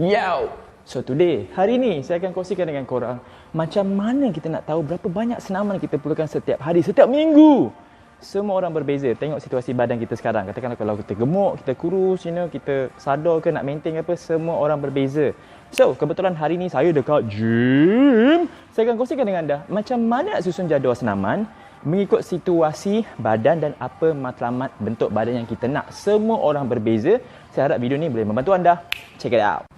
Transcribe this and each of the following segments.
Yo! So today, hari ni saya akan kongsikan dengan korang macam mana kita nak tahu berapa banyak senaman kita perlukan setiap hari, setiap minggu. Semua orang berbeza. Tengok situasi badan kita sekarang. Katakanlah kalau kita gemuk, kita kurus, kita sadar ke nak maintain apa, semua orang berbeza. So, kebetulan hari ni saya dekat gym. Saya akan kongsikan dengan anda macam mana nak susun jadual senaman mengikut situasi badan dan apa matlamat bentuk badan yang kita nak. Semua orang berbeza. Saya harap video ni boleh membantu anda. Check it out.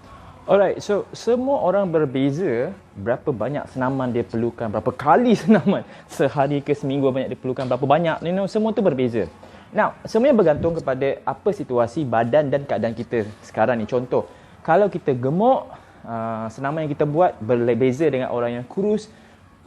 Alright, so semua orang berbeza berapa banyak senaman dia perlukan, berapa kali senaman sehari ke seminggu banyak dia perlukan, berapa banyak, semua tu berbeza. Now, semuanya bergantung kepada apa situasi badan dan keadaan kita sekarang ni. Contoh, kalau kita gemuk, senaman yang kita buat berbeza dengan orang yang kurus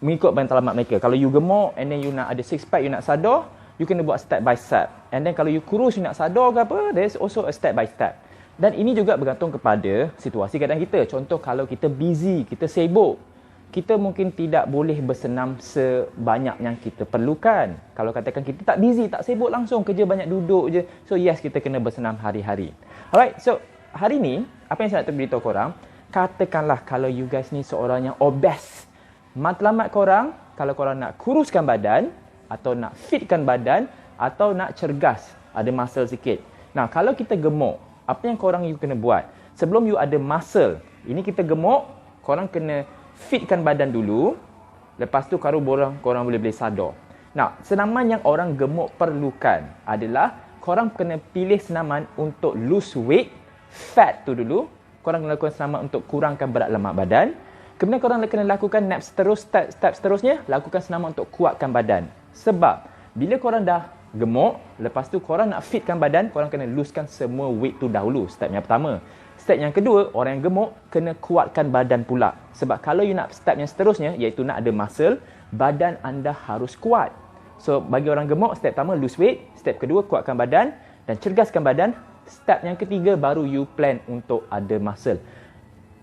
mengikut matlamat mereka. Kalau you gemuk and then you nak ada six pack, you nak sadar, you kena buat step by step. And then kalau you kurus, you nak sadar ke apa, there's also a step by step. Dan ini juga bergantung kepada situasi keadaan kita. Contoh, kalau kita busy, kita sibuk, kita mungkin tidak boleh bersenam sebanyak yang kita perlukan. Kalau katakan kita tak busy, tak sibuk langsung, kerja banyak duduk je. So yes, kita kena bersenam hari-hari. Alright, so hari ni, apa yang saya nak beritahu korang, katakanlah kalau you guys ni seorang yang obes. Matlamat korang, kalau korang nak kuruskan badan, atau nak fitkan badan, atau nak cergas, ada muscle sikit. Nah, kalau kita gemuk, apa yang korang you kena buat? Sebelum you ada muscle, ini kita gemuk, korang kena fitkan badan dulu. Lepas tu korang boleh sadar. Nah, senaman yang orang gemuk perlukan adalah korang kena pilih senaman untuk lose weight, fat tu dulu. Korang kena lakukan senaman untuk kurangkan berat lemak badan. Kemudian korang kena lakukan step seterusnya, lakukan senaman untuk kuatkan badan. Sebab bila korang dah gemuk, lepas tu korang nak fitkan badan, korang kena losekan semua weight tu dahulu. Step yang pertama. Step yang kedua, orang yang gemuk kena kuatkan badan pula. Sebab kalau you nak step yang seterusnya, iaitu nak ada muscle, badan anda harus kuat. So, bagi orang gemuk, step pertama lose weight, step kedua kuatkan badan dan cergaskan badan. Step yang ketiga baru you plan untuk ada muscle.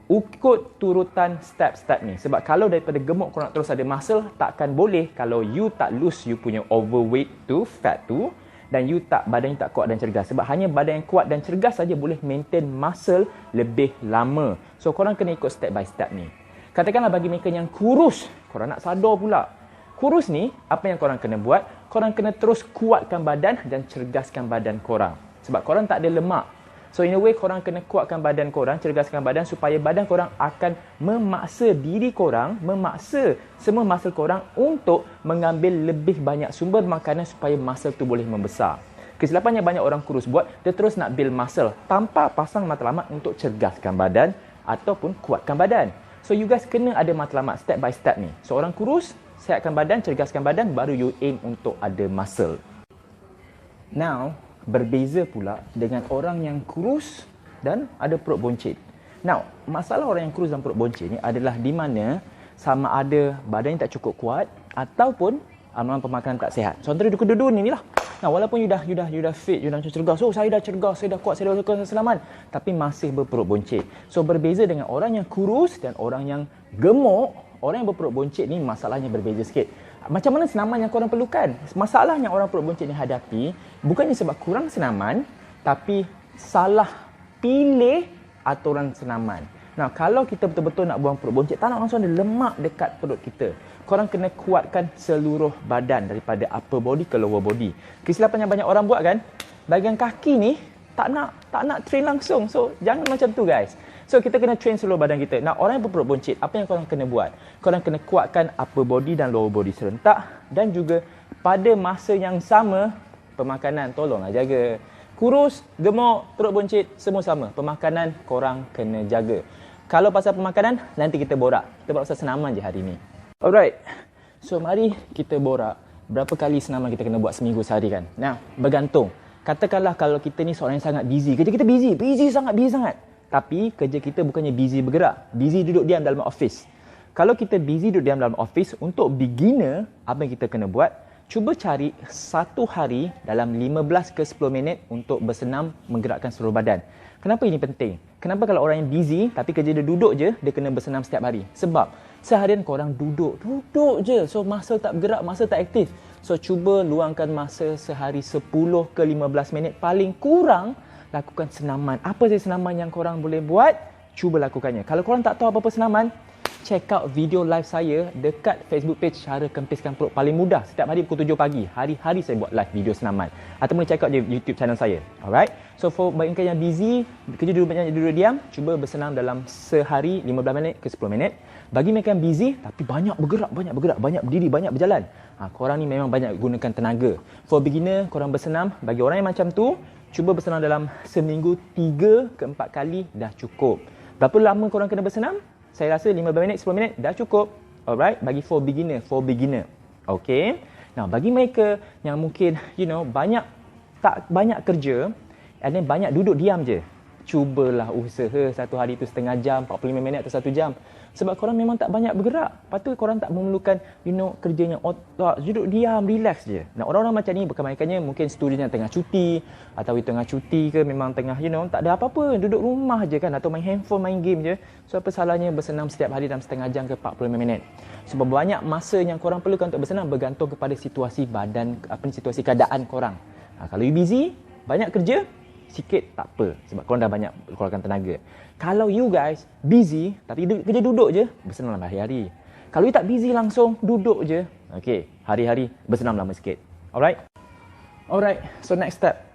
Ikut turutan step-step ni. Sebab kalau daripada gemuk korang nak terus ada muscle, takkan boleh kalau you tak lose you punya overweight tu, fat tu, dan you tak, badan you tak kuat dan cergas. Sebab hanya badan yang kuat dan cergas saja boleh maintain muscle lebih lama. So korang kena ikut step by step ni. Katakanlah bagi mereka yang kurus, korang nak sadar pula. Kurus ni, apa yang korang kena buat? Korang kena terus kuatkan badan dan cergaskan badan korang. Sebab korang tak ada lemak. So in a way, korang kena kuatkan badan korang, cergaskan badan supaya badan korang akan memaksa diri korang, memaksa semua muscle korang untuk mengambil lebih banyak sumber makanan supaya muscle tu boleh membesar. Kesilapan yang banyak orang kurus buat, dia terus nak build muscle tanpa pasang matlamat untuk cergaskan badan ataupun kuatkan badan. So you guys kena ada matlamat step by step ni. So orang kurus, sihatkan badan, cergaskan badan, baru you aim untuk ada muscle. Now, berbeza pula dengan orang yang kurus dan ada perut boncit. Now, masalah orang yang kurus dan perut boncit ni adalah di mana sama ada badan yang tak cukup kuat ataupun amalan pemakanan tak sihat. So, antara kedua-dua ni lah. Nah, walaupun you dah fit, you dah cergas. Oh, saya dah cergas, saya dah kuat, saya dah lakukan selamat. Tapi masih berperut boncit. So, berbeza dengan orang yang kurus dan orang yang gemuk, orang yang berperut boncit ni masalahnya berbeza sikit. Macam mana senaman yang korang perlukan? Masalah yang orang perut boncit ni hadapi bukannya sebab kurang senaman, tapi salah pilih aturan senaman. Nah, kalau kita betul-betul nak buang perut boncit, tak nak langsung ada lemak dekat perut kita. Korang kena kuatkan seluruh badan daripada upper body ke lower body. Kesilapan yang banyak orang buat kan, bahagian kaki ni tak nak train langsung. So, jangan macam tu guys. So, kita kena train seluruh badan kita. Nah, orang yang berperut boncit, apa yang korang kena buat? Korang kena kuatkan upper body dan lower body serentak. Dan juga pada masa yang sama, pemakanan tolonglah jaga. Kurus, gemuk, perut boncit, semua sama. Pemakanan korang kena jaga. Kalau pasal pemakanan, nanti kita borak. Kita buat pasal senaman je hari ni. Alright. So, mari kita borak. Berapa kali senaman kita kena buat seminggu sehari kan? Nah, bergantung. Katakanlah kalau kita ni seorang yang sangat busy. Kerja kita busy sangat. Tapi kerja kita bukannya busy bergerak. Busy duduk diam dalam office. Kalau kita busy duduk diam dalam office, untuk beginner, apa yang kita kena buat? Cuba cari satu hari dalam 15 ke 10 minit untuk bersenam menggerakkan seluruh badan. Kenapa ini penting? Kenapa kalau orang yang busy tapi kerja dia duduk je, dia kena bersenam setiap hari? Sebab seharian korang duduk je. So muscle tak bergerak, muscle tak aktif. So cuba luangkan masa sehari 10 ke 15 minit paling kurang lakukan senaman. Apa saja senaman yang korang boleh buat? cuba lakukannya. Kalau korang tak tahu apa-apa senaman, check out video live saya dekat Facebook page cara kempiskan perut paling mudah. Setiap hari pukul 7 pagi. Hari-hari saya buat live video senaman. Atau boleh check out je YouTube channel saya. Alright? So for bagi yang busy, kerja duduk banyak duduk diam, cuba bersenam dalam sehari 15 minit ke 10 minit. Bagi mereka yang busy tapi banyak bergerak, banyak berdiri, banyak berjalan. Korang ni memang banyak gunakan tenaga. For beginner, korang bersenam. Bagi orang yang macam tu, cuba bersenam dalam seminggu 3 ke 4 kali dah cukup. Berapa lama korang kena bersenam? Saya rasa 15 minit, 10 minit dah cukup. Alright, bagi for beginner. Okay. Now, bagi mereka yang mungkin, tak banyak kerja, and then banyak duduk diam je. Cubalah usaha satu hari tu setengah jam, 45 minit atau 1 jam. Sebab korang memang tak banyak bergerak. Lepas tu korang tak memerlukan, kerjanya otak, duduk diam, relax je. Nah, orang-orang macam ni kebanyakannya mungkin student yang tengah cuti, atau tengah cuti ke memang tengah, tak ada apa-apa, duduk rumah je kan, atau main handphone, main game je. So, apa salahnya bersenam setiap hari dalam setengah jam ke 45 minit. Sebab banyak masa yang korang perlukan untuk bersenam bergantung kepada situasi badan, situasi keadaan korang. Kalau you busy, banyak kerja, sikit tak apa sebab korang dah banyak keluarkan tenaga. Kalau you guys busy tapi kerja duduk je, bersenam hari-hari. Kalau you tak busy langsung duduk je, okey, hari-hari bersenam lama sikit. Alright, so next step.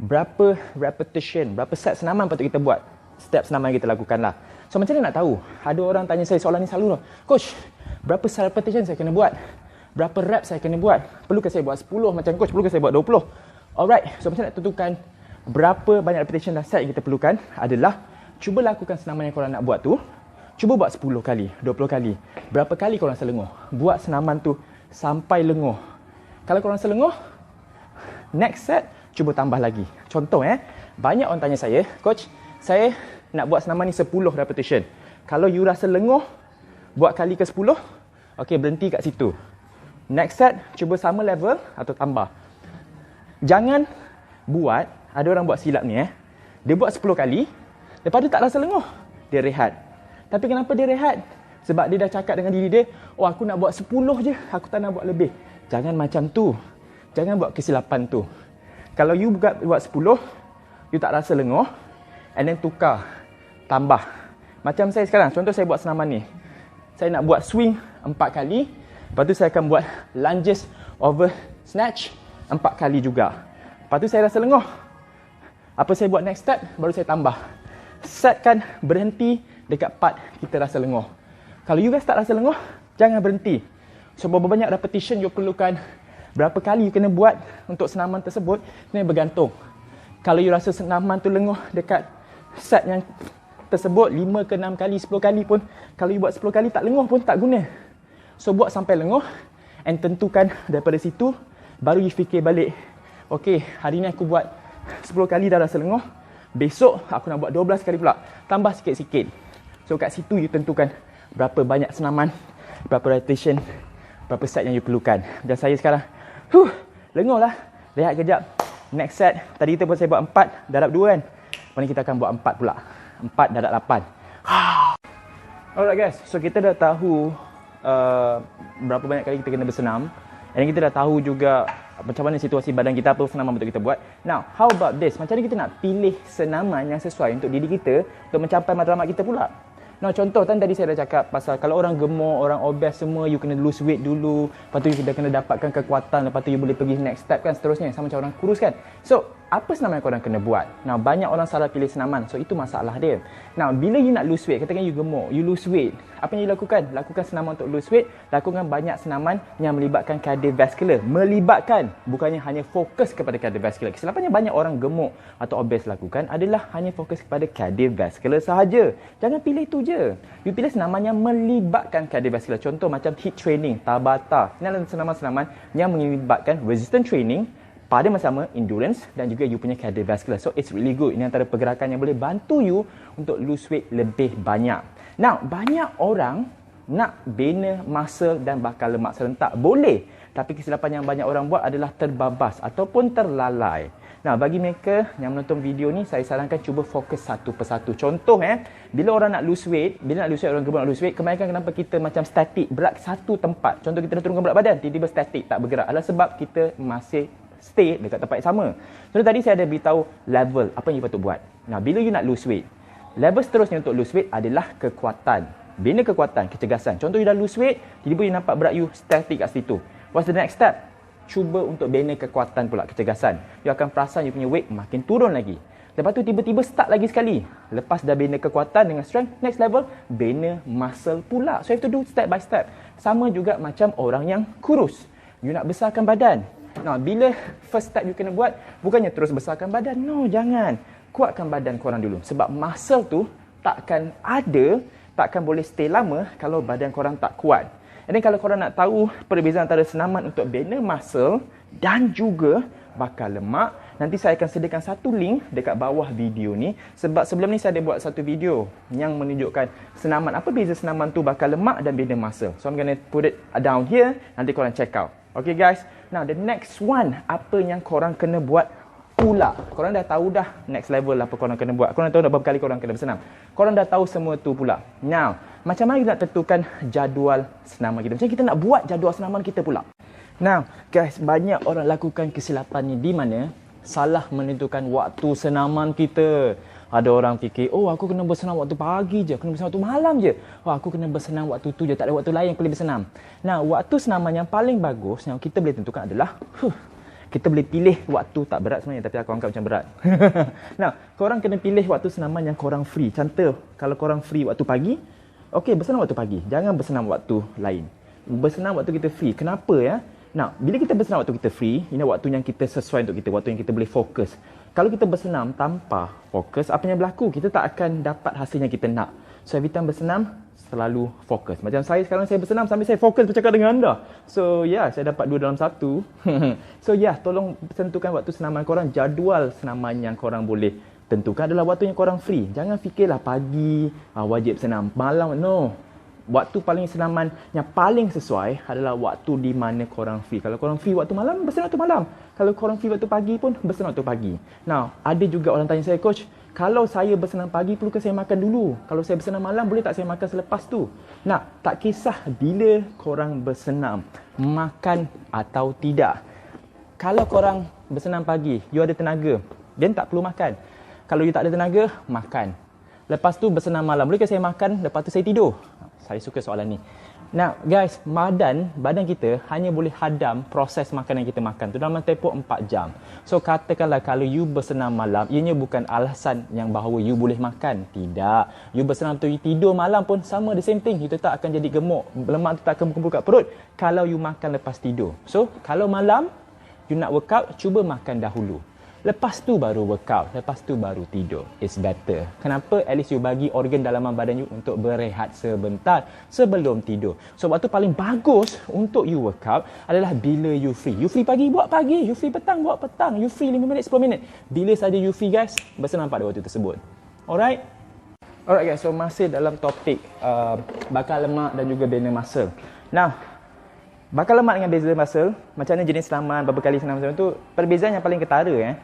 Berapa repetition, berapa set senaman patut kita buat? Step senaman yang kita lakukan lah. So macam mana nak tahu? Ada orang tanya saya soalan ni selalu, coach, berapa set repetition saya kena buat? Berapa reps saya kena buat? Perlukah saya buat 10 macam coach? Perlukah saya buat 20? Alright, so macam nak tentukan berapa banyak repetition dan set yang kita perlukan adalah cuba lakukan senaman yang korang nak buat tu. Cuba buat 10 kali, 20 kali. Berapa kali korang rasa lenguh? Buat senaman tu sampai lenguh. Kalau korang rasa lenguh, next set cuba tambah lagi. Contoh banyak orang tanya saya, coach, saya nak buat senaman ni 10 repetition. Kalau you rasa lenguh, buat kali ke 10, okey, berhenti kat situ. Next set, cuba sama level atau tambah. Jangan buat, ada orang buat silap ni dia buat 10 kali, lepas tu tak rasa lenguh, dia rehat. Tapi kenapa dia rehat? Sebab dia dah cakap dengan diri dia, aku nak buat 10 je, aku tak nak buat lebih. Jangan macam tu. Jangan buat kesilapan tu. Kalau you buat 10, you tak rasa lenguh, and then tukar, tambah. Macam saya sekarang, contoh saya buat senaman ni. Saya nak buat swing 4 kali, lepas tu saya akan buat lunges over snatch 4 kali juga. Lepas tu saya rasa lenguh. Apa saya buat next step, baru saya tambah. Setkan berhenti dekat part kita rasa lenguh. Kalau you guys tak rasa lenguh, jangan berhenti. So, berapa banyak repetition you perlukan, berapa kali you kena buat untuk senaman tersebut, ini bergantung. Kalau you rasa senaman tu lenguh dekat set yang tersebut 5 ke 6 kali, 10 kali pun, kalau you buat 10 kali tak lenguh pun tak guna. So, buat sampai lenguh and tentukan daripada situ, baru you fikir balik, okey, hari ni aku buat 10 kali dah rasa lenguh, besok aku nak buat 12 kali pula, tambah sikit-sikit. So kat situ you tentukan berapa banyak senaman, berapa repetition, berapa set yang you perlukan. Macam saya sekarang, lenguh lah, rehat kejap. Next set, tadi kita pun saya buat 4, darab 2 kan. Lepas ni kita akan buat 4 pula, 4 darab 8. Alright guys, so kita dah tahu berapa banyak kali kita kena bersenam. Dan kita dah tahu juga macam mana situasi badan kita, apa senaman betul kita buat. Now, how about this? Macam mana kita nak pilih senaman yang sesuai untuk diri kita untuk mencapai matlamat kita pula? Nah, contoh tadi saya dah cakap pasal kalau orang gemuk, orang obes semua, you kena lose weight dulu. Lepas tu you kena dapatkan kekuatan, lepas tu you boleh pergi next step kan, seterusnya. Sama macam orang kurus kan. So, apa senaman yang korang kena buat? Nah, banyak orang salah pilih senaman. So, itu masalah dia. Nah, bila you nak lose weight, katakan you gemuk, you lose weight. Apa yang you lakukan? Lakukan senaman untuk lose weight. Lakukan banyak senaman yang melibatkan cardiovascular. Melibatkan, bukannya hanya fokus kepada cardiovascular. Kesilapan yang banyak orang gemuk atau obes lakukan adalah hanya fokus kepada cardiovascular sahaja. Jangan pilih itu je. You pilih senaman yang melibatkan cardiovascular. Contoh macam HIIT training, Tabata. Ini adalah senaman-senaman yang melibatkan resistance training, pada masa sama endurance dan juga you punya cardiovascular. So it's really good. Ini antara pergerakan yang boleh bantu you untuk lose weight lebih banyak. Now, banyak orang nak bina muscle dan bakar lemak serentak. Boleh. Tapi kesilapan yang banyak orang buat adalah terbabas ataupun terlalai. Nah, bagi mereka yang menonton video ni, saya sarankan cuba fokus satu persatu. Contoh bila orang nak lose weight, orang gemuk nak lose weight, kebanyakan kenapa kita macam statik, berat satu tempat. Contoh kita dah turunkan berat badan, tiba-tiba statik, tak bergerak. Adalah sebab kita masih stay dekat tempat yang sama. So tadi saya ada beritahu level apa yang you patut buat. Nah, bila you nak lose weight, Level seterusnya untuk lose weight adalah kekuatan. Bina kekuatan, kecergasan. Contoh you dah lose weight, tiba-tiba you nampak berat you static kat situ. What's the next step? Cuba untuk bina kekuatan pula, kecergasan. You akan perasan you punya weight makin turun lagi. Lepas tu tiba-tiba start lagi sekali. Lepas dah bina kekuatan dengan strength, next level, bina muscle pula. So you have to do step by step. Sama juga macam orang yang kurus. You nak besarkan badan. Nah, bila first step you kena buat, bukannya terus besarkan badan. No, jangan. Kuatkan badan korang dulu. Sebab muscle tu takkan ada, takkan boleh stay lama kalau badan korang tak kuat. Dan kalau korang nak tahu perbezaan antara senaman untuk bina muscle dan juga bakar lemak, nanti saya akan sediakan satu link dekat bawah video ni. Sebab sebelum ni saya ada buat satu video yang menunjukkan senaman, apa beza senaman tu bakar lemak dan bina muscle. So I'm gonna put it down here, nanti korang check out. Okay guys, now the next one, apa yang korang kena buat pula. Korang dah tahu dah next level apa korang kena buat. Korang dah tahu dah berapa kali korang kena bersenam. Korang dah tahu semua tu pula. Now, macam mana kita nak tentukan jadual senaman kita? Macam kita nak buat jadual senaman kita pula. Now, guys, banyak orang lakukan kesilapan ni di mana salah menentukan waktu senaman kita. Ada orang fikir, oh aku kena bersenam waktu pagi je, kena bersenam waktu malam je. Oh aku kena bersenam waktu tu je, tak ada waktu lain yang boleh bersenam. Nah, waktu senaman yang paling bagus yang kita boleh tentukan adalah kita boleh pilih waktu, tak berat sebenarnya tapi aku anggap macam berat. Nah, korang kena pilih waktu senaman yang korang free. Contoh, kalau korang free waktu pagi, okey, bersenam waktu pagi. Jangan bersenam waktu lain. Bersenam waktu kita free. Kenapa ya? Nah, bila kita bersenam waktu kita free, ini waktu yang kita sesuai untuk kita, waktu yang kita boleh fokus. Kalau kita bersenam tanpa fokus, apa yang berlaku? Kita tak akan dapat hasil yang kita nak. So, every time bersenam, selalu fokus. Macam saya sekarang, saya bersenam sambil saya fokus bercakap dengan anda. So, ya, saya dapat 2 dalam 1. So, ya, tolong tentukan waktu senaman korang. Jadual senaman yang korang boleh tentukan adalah waktu yang korang free. Jangan fikirlah pagi, wajib senam. Malam, no. Waktu paling senaman yang paling sesuai adalah waktu di mana korang free. Kalau korang free waktu malam, bersenam waktu malam. Kalau korang free waktu pagi pun, bersenam waktu pagi. Now, ada juga orang tanya saya, Coach, kalau saya bersenam pagi, perlukah saya makan dulu? Kalau saya bersenam malam, boleh tak saya makan selepas tu? Nah, tak kisah bila korang bersenam, makan atau tidak. Kalau korang bersenam pagi, you ada tenaga, then tak perlu makan. Kalau you tak ada tenaga, makan. Lepas tu bersenam malam, bolehkah saya makan, lepas tu saya tidur? Saya suka soalan ni. Nah, guys, badan kita hanya boleh hadam proses makanan yang kita makan tu dalam tempoh 4 jam. So, katakanlah kalau you bersenam malam, ianya bukan alasan yang bahawa you boleh makan. Tidak. You bersenam tu, you tidur malam pun sama, the same thing. You tetap akan jadi gemuk. Lemak tu tak akan berkumpul kat perut kalau you makan lepas tidur. So, kalau malam, you nak workout, cuba makan dahulu. Lepas tu baru workout, lepas tu baru tidur. It's better. Kenapa? At least you bagi organ dalaman badan you untuk berehat sebentar sebelum tidur. So, waktu paling bagus untuk you workout adalah bila you free. You free pagi, buat pagi. You free petang, buat petang. You free 5 minit, 10 minit. Bila saja you free, guys, bersenam pada waktu tersebut. Alright? Alright guys, so masih dalam topik bakar lemak dan juga bina muscle. Now, bakar lemak dengan bina muscle, macam mana jenis senaman, berapa kali senam tu, perbezaan yang paling ketara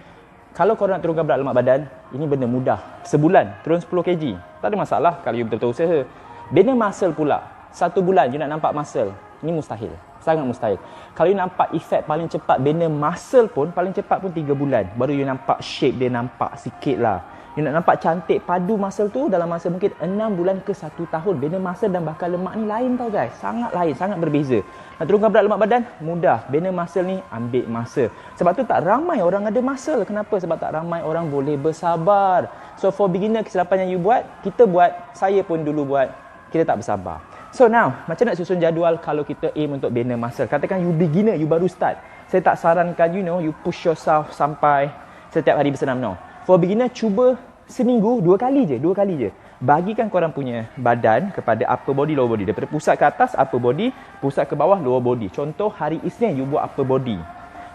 kalau korang nak turunkan berat lemak badan, ini benda mudah. Sebulan, turun 10 kg. Tak ada masalah kalau you betul-betul usaha. Bina muscle pula, 1 bulan you nak nampak muscle. Ini mustahil. Sangat mustahil. Kalau you nampak efek paling cepat bina muscle pun, paling cepat pun 3 bulan. Baru you nampak shape dia nampak sikit lah. You nak nampak cantik padu muscle tu dalam masa mungkin 6 bulan ke 1 tahun. Bina muscle dan bakar lemak ni lain tau guys. Sangat lain, sangat berbeza. Nak turunkan berat lemak badan? Mudah. Bina muscle ni ambil masa. Sebab tu tak ramai orang ada muscle. Kenapa? Sebab tak ramai orang boleh bersabar. So for beginner, kesilapan yang you buat, kita buat, saya pun dulu buat, kita tak bersabar. So now, macam nak susun jadual kalau kita aim untuk bina muscle? Katakan you beginner, you baru start. Saya tak sarankan you push yourself sampai setiap hari bersenam, no. For beginner, cuba seminggu 2 kali je. Bagikan korang punya badan kepada upper body, lower body. Daripada pusat ke atas, upper body. Pusat ke bawah, lower body. Contoh, hari Isnin, you buat upper body.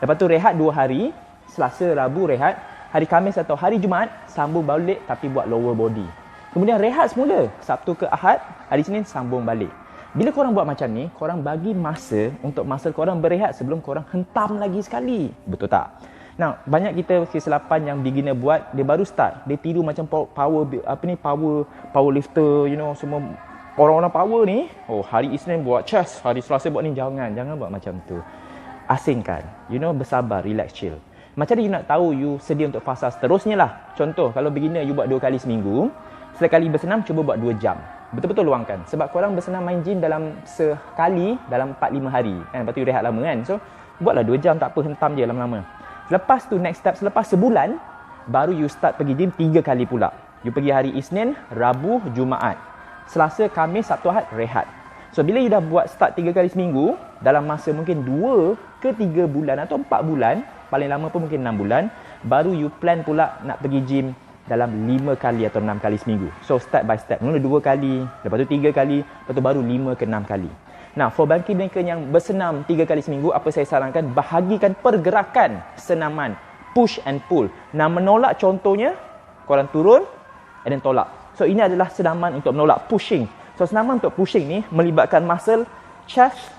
Lepas tu rehat 2 hari. Selasa, Rabu rehat. Hari Khamis atau hari Jumaat, sambung balik tapi buat lower body. Kemudian rehat semula. Sabtu ke Ahad, hari Isnin, sambung balik. Bila korang buat macam ni, korang bagi masa untuk muscle korang berehat sebelum korang hentam lagi sekali. Betul tak? Nah, banyak kita kesilapan yang beginner buat, dia baru start, dia tiru macam power lifter, semua orang-orang power ni. Oh, hari Isnin buat chest, hari Selasa buat ni. Jangan buat macam tu. Asingkan, bersabar, relax, chill. Macam mana you nak tahu you sedia untuk fasa seterusnya lah. Contoh, kalau beginner you buat 2 kali seminggu, Sekali bersenam, cuba buat 2 jam. Betul-betul luangkan. Sebab korang bersenam main gym dalam sekali, dalam 4-5 hari. Lepas tu rehat lama kan. So, buatlah 2 jam, tak apa, hentam je lama-lama. Lepas tu, next step, selepas sebulan, baru you start pergi gym 3 kali pula. You pergi hari Isnin, Rabu, Jumaat. Selasa, Khamis, Sabtu, Ahad, rehat. So, bila you dah buat start 3 kali seminggu, dalam masa mungkin 2 ke 3 bulan atau 4 bulan, paling lama pun mungkin 6 bulan, baru you plan pula nak pergi gym dalam 5 kali atau 6 kali seminggu. So, step by step. Mula 2 kali, lepas tu 3 kali, lepas tu baru 5 ke 6 kali. Nah, for bagi mereka yang bersenam 3 kali seminggu, apa saya sarankan? Bahagikan pergerakan senaman. Push and pull. Nah, menolak contohnya, korang turun and then tolak. So, ini adalah senaman untuk menolak, pushing. So, senaman untuk pushing ni melibatkan muscle, chest,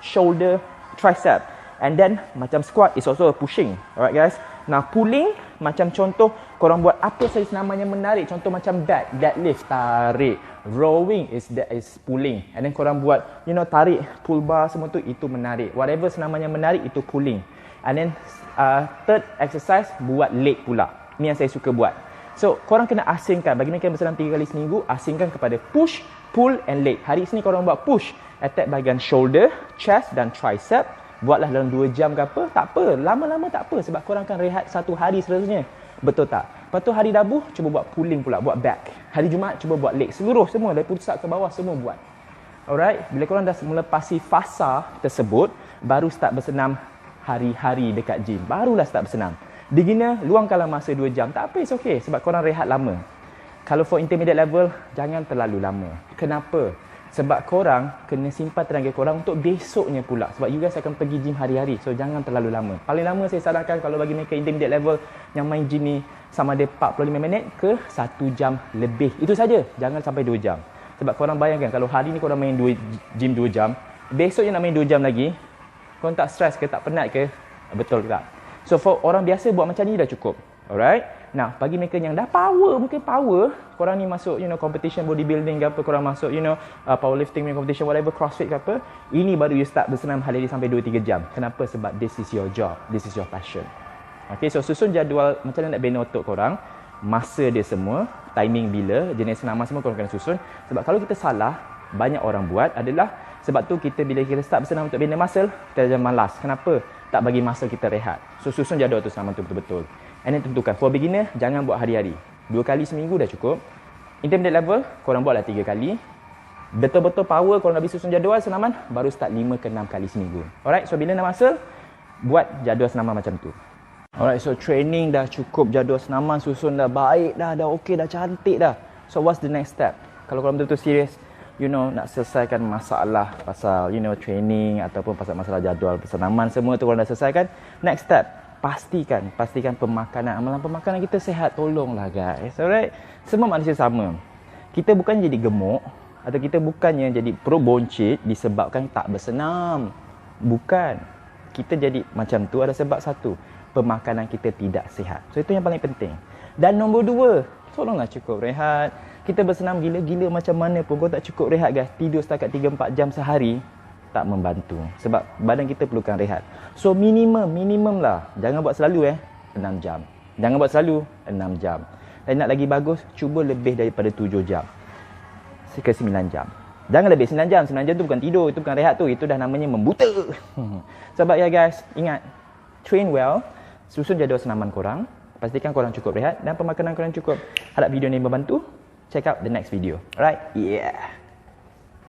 shoulder, tricep. And then, macam squat is also a pushing. Alright guys. Nah, pulling, macam contoh, korang buat apa sahaja senaman yang menarik. Contoh macam deadlift, tarik. Rowing is pulling. And then korang buat, tarik, pull bar, semua tu, itu menarik. Whatever senaman yang menarik, itu pulling. And then, third exercise, buat leg pula. Ni yang saya suka buat. So, korang kena asingkan. Bagi mereka yang bersenam 3 kali seminggu, asingkan kepada push, pull and leg. Hari ini korang buat push. Attack bahagian shoulder, chest dan tricep. Buatlah dalam 2 jam ke apa, tak apa. Lama-lama tak apa sebab korang akan rehat 1 hari seterusnya. Betul tak? Lepas tu hari Rabu, cuba buat pulling pula, buat back. Hari Jumaat, cuba buat leg. Seluruh semua, dari pusat ke bawah, semua buat. Alright? Bila korang dah melepasi fasa tersebut, baru start bersenam hari-hari dekat gym. Barulah start bersenam. Beginner, luangkanlah masa 2 jam. Tak apa, it's okay. Sebab korang rehat lama. Kalau for intermediate level, jangan terlalu lama. Kenapa? Sebab korang kena simpan tenaga korang untuk besoknya pula. Sebab you guys akan pergi gym hari-hari. So, jangan terlalu lama. Paling lama saya sarankan kalau bagi mereka intermediate level yang main gym ni sama ada 45 minit ke 1 jam lebih. Itu saja. Jangan sampai 2 jam. Sebab korang bayangkan kalau hari ni korang main gym 2 jam, besoknya nak main 2 jam lagi, korang tak stres ke, tak penat ke? Betul tak? So, for orang biasa buat macam ni dah cukup. Alright? Nah, bagi mereka yang dah power, mungkin power, korang ni masuk, competition bodybuilding ke apa, korang masuk, powerlifting competition, whatever, crossfit ke apa, ini baru you start bersenam hari-hari sampai 2-3 jam. Kenapa? Sebab this is your job, this is your passion. Okay, so susun jadual macam mana nak bina otot korang, masa dia semua, timing bila, jenis senaman semua korang kena susun. Sebab kalau kita salah, banyak orang buat adalah, sebab tu kita bila kita start bersenam untuk bina muscle, kita jangan malas. Kenapa? Tak bagi muscle kita rehat. So, susun jadual tu senaman tu betul-betul. And then tentukan, for beginner, jangan buat hari-hari. 2 kali seminggu dah cukup. Intermediate level, korang buatlah 3 kali. Betul-betul power, korang dah bisa susun jadual senaman, baru start 5 ke 6 kali seminggu. Alright, so bila nak muscle, buat jadual senaman macam tu. Alright, so training dah cukup, jadual senaman susun dah baik dah okey dah, cantik dah. So what's the next step? Kalau korang betul-betul serius, nak selesaikan masalah pasal, training ataupun pasal masalah jadual senaman, semua tu korang dah selesaikan. Next step, pastikan pemakanan, amalan pemakanan kita sihat. Tolonglah guys. Alright? Semua manusia sama. Kita bukan jadi gemuk atau kita bukannya jadi perut boncit disebabkan tak bersenam. Bukan. Kita jadi macam tu ada sebab satu, pemakanan kita tidak sihat. So itu yang paling penting. Dan nombor 2, tolonglah cukup rehat. Kita bersenam gila-gila macam mana pun, kau tak cukup rehat guys, tidur setakat 3-4 jam sehari, tak membantu. Sebab badan kita perlukan rehat. So minimum lah. Jangan buat selalu 6 jam. Jangan buat selalu 6 jam. Dan nak lagi bagus, cuba lebih daripada 7 jam. Ke 9 jam. Jangan lebih 9 jam. 9 jam tu bukan tidur, itu bukan rehat tu. Itu dah namanya membuta. Sebab ya guys, ingat, train well, susun jadual senaman korang, pastikan korang cukup rehat dan pemakanan korang cukup. Harap video ni membantu. Check out the next video. Alright? Yeah.